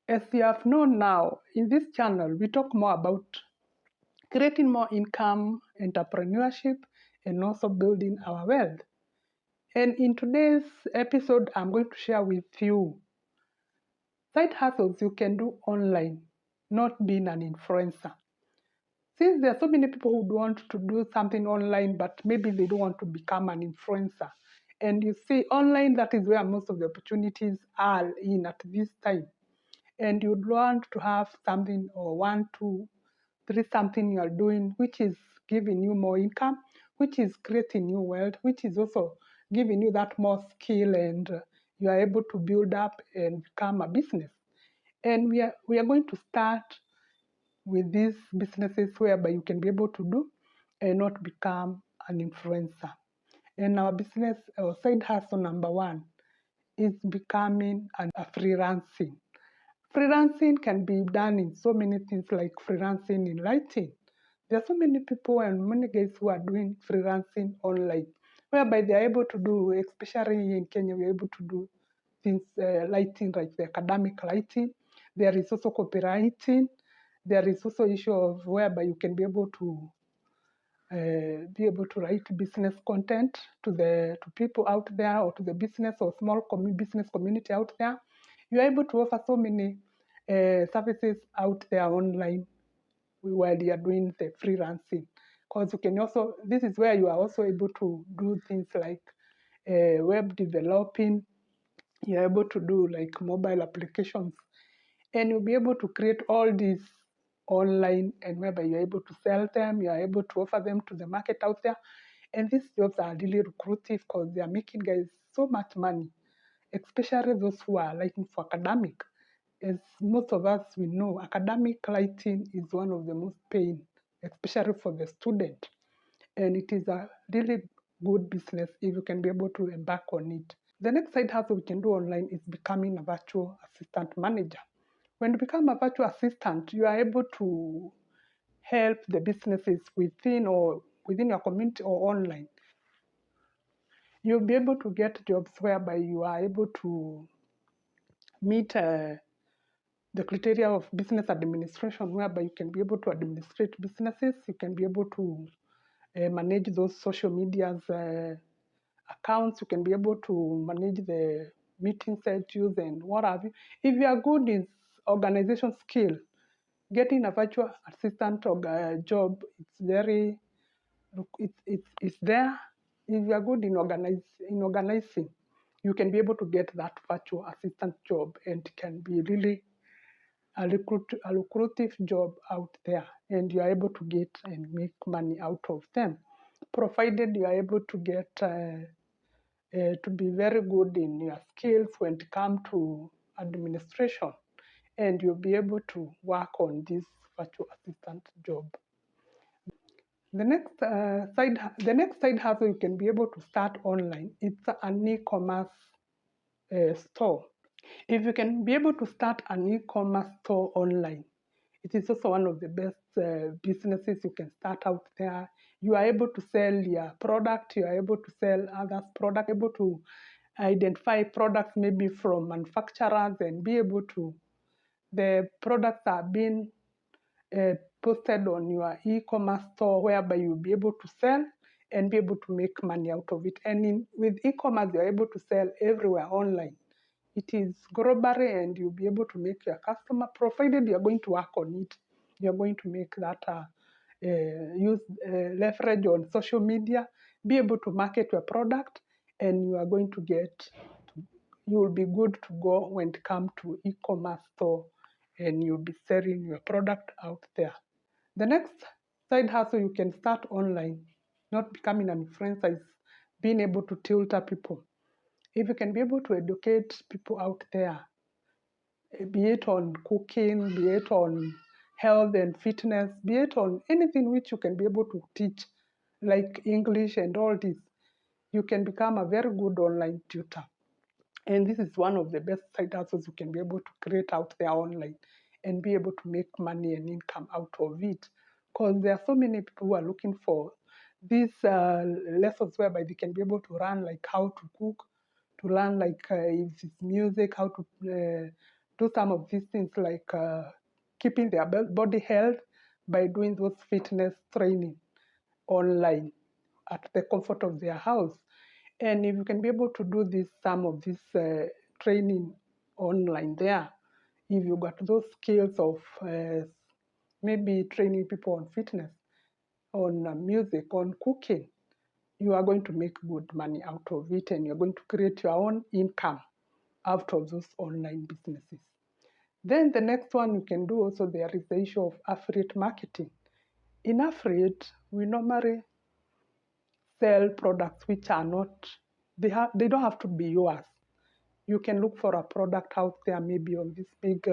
As you have known now, in this channel, we talk more about creating more income, entrepreneurship, and also building our wealth. And in today's episode, I'm going to share with you side hustles you can do online, not being an influencer. Since there are so many people who want to do something online, but maybe they don't want to become an influencer. And you see, online, that is where most of the opportunities are in at this time. And you'd want to have something or 1, 2, 3 something you are doing, which is giving you more income, which is creating new wealth, which is also giving you that more skill, and you are able to build up and become a business. And we are going to start with these businesses whereby you can be able to do and not become an influencer. And our business, our side hustle number 1 is becoming a freelancing. Freelancing can be done in so many things, like freelancing in lighting. There are so many people and many guys who are doing freelancing online, whereby they are able to do, especially in Kenya, we are able to do things lighting, like the academic lighting. There is also copywriting. There is also issue of whereby you can be able to write business content to people out there, or to the business or small business community out there. You are able to offer so many services out there online while you are doing the freelancing. Because you can also, this is where you are also able to do things like web developing. You are able to do like mobile applications, and you'll be able to create all these online, and whereby you're able to sell them, you are able to offer them to the market out there. And these jobs are really lucrative because they are making guys so much money, especially those who are lighting for academic. As most of us we know, academic lighting is one of the most paying, especially for the student. And it is a really good business if you can be able to embark on it. The next side hustle we can do online is becoming a virtual assistant manager. When you become a virtual assistant, you are able to help the businesses within your community or online. You'll be able to get jobs whereby you are able to meet the criteria of business administration, whereby you can be able to administrate businesses, you can be able to manage those social medias accounts, you can be able to manage the meeting schedules and what have you. If you are good in organization skill, getting a virtual assistant job, it's there. If you are good in organizing, you can be able to get that virtual assistant job, and it can be really a lucrative job out there, and you are able to get and make money out of them, provided you are able to get to be very good in your skills when it comes to administration, and you'll be able to work on this virtual assistant job. The next side hustle you can be able to start online. It's an e-commerce store. If you can be able to start an e-commerce store online, it is also one of the best businesses you can start out there. You are able to sell your product, you are able to sell others' product, able to identify products maybe from manufacturers, and be able to, the products are being posted on your e-commerce store, whereby you'll be able to sell and be able to make money out of it. And with e-commerce, you're able to sell everywhere online. It is globally, and you'll be able to make your customer, provided you're going to work on it. You're going to make that use leverage on social media, be able to market your product, and you are going to you will be good to go when it comes to e-commerce store, and you'll be selling your product out there. The next side hustle you can start online, not becoming an influencer, is being able to tutor people. If you can be able to educate people out there, be it on cooking, be it on health and fitness, be it on anything which you can be able to teach, like English and all this, you can become a very good online tutor. And this is one of the best side hustles you can be able to create out there online, and be able to make money and income out of it. Because there are so many people who are looking for these lessons whereby they can be able to learn like how to cook, to learn like if it's music, how to do some of these things like keeping their body health by doing those fitness training online at the comfort of their house. And if you can be able to do this, some of this training online there, if you got those skills of maybe training people on fitness, on music, on cooking, you are going to make good money out of it, and you're going to create your own income out of those online businesses. Then the next one you can do also, there is the issue of affiliate marketing. In affiliate, we normally sell products which are not, they don't have to be yours. You can look for a product out there, maybe on this big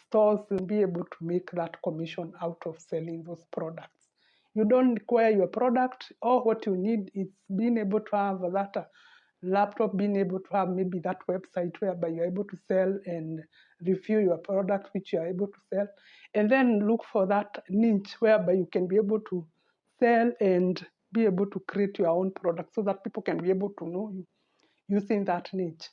stores, and be able to make that commission out of selling those products. You don't require your product. All what you need is being able to have that laptop, being able to have maybe that website whereby you're able to sell and review your product which you are able to sell, and then look for that niche whereby you can be able to sell and be able to create your own product so that people can be able to know you using that niche.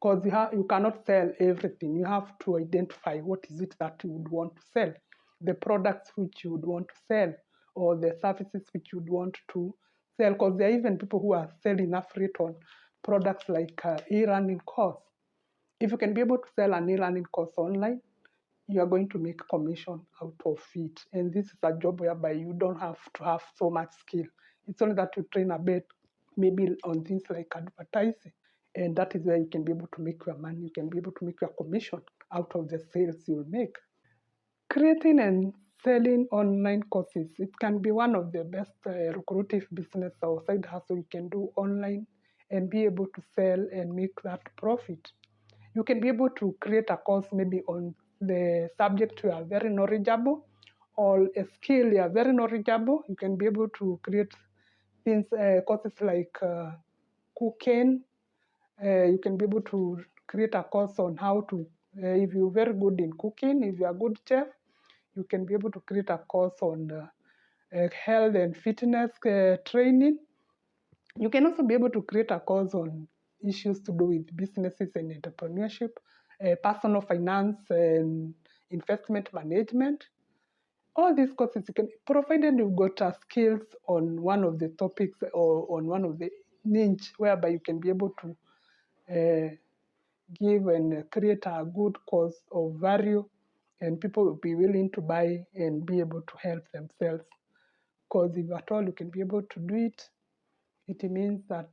Because you cannot sell everything. You have to identify what is it that you would want to sell, the products which you would want to sell, or the services which you would want to sell. Because there are even people who are selling affiliate on products like e-learning course. If you can be able to sell an e-learning course online, you are going to make commission out of it. And this is a job whereby you don't have to have so much skill. It's only that you train a bit, maybe on things like advertising. And that is where you can be able to make your money. You can be able to make your commission out of the sales you'll make. Creating and selling online courses. It can be one of the best lucrative business or side hustle you can do online and be able to sell and make that profit. You can be able to create a course maybe on the subject you are very knowledgeable, or a skill you are very knowledgeable. You can be able to create things, courses like cooking. You can be able to create a course on how to, if you're very good in cooking, if you're a good chef, you can be able to create a course on health and fitness training. You can also be able to create a course on issues to do with businesses and entrepreneurship, personal finance and investment management. All these courses, you can, provided you've got skills on one of the topics or on one of the niche, whereby you can be able to give and create a good course of value, and people will be willing to buy and be able to help themselves. Because if at all you can be able to do it, it means that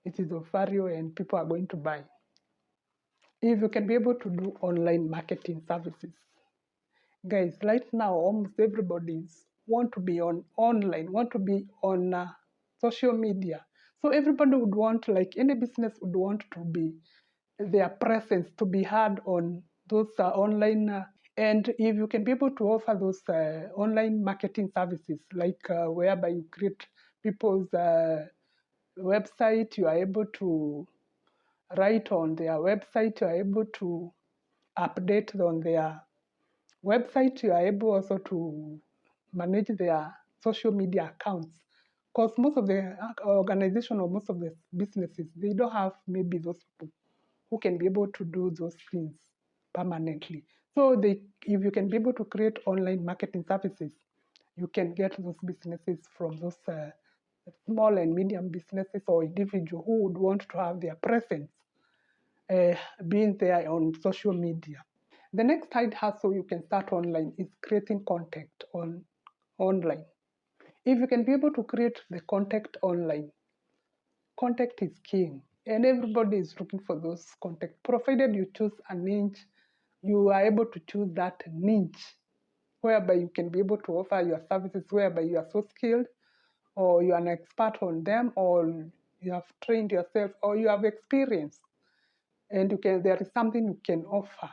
it is of value and people are going to buy. If you can be able to do online marketing services, guys, right now almost everybody want to be on online, want to be on social media. So everybody would want, like any business would want to be their presence to be heard on those online. And if you can be able to offer those online marketing services, like whereby you create people's website, you are able to write on their website, you are able to update on their website, you are able also to manage their social media accounts. Because most of the organization or most of the businesses, they don't have maybe those people who can be able to do those things permanently. So if you can be able to create online marketing services, you can get those businesses from those small and medium businesses or individuals who would want to have their presence being there on social media. The next side hustle you can start online is creating content online. If you can be able to create the content online, content is king, and everybody is looking for those content. Provided you choose a niche, you are able to choose that niche whereby you can be able to offer your services, whereby you are so skilled, or you are an expert on them, or you have trained yourself, or you have experience, and there is something you can offer,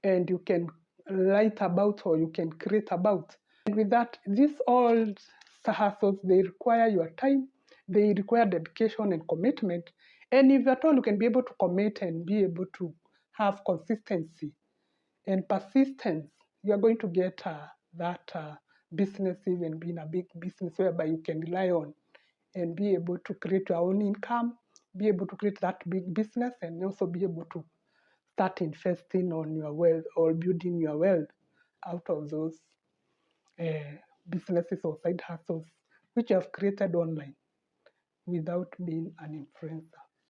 and you can write about, or you can create about. And with that, these all hustles, they require your time, they require dedication and commitment. And if at all you can be able to commit and be able to have consistency and persistence, you're going to get that business even being a big business whereby you can rely on and be able to create your own income, be able to create that big business and also be able to start investing on your wealth or building your wealth out of those uh, businesses or side hustles which you have created online without being an influencer.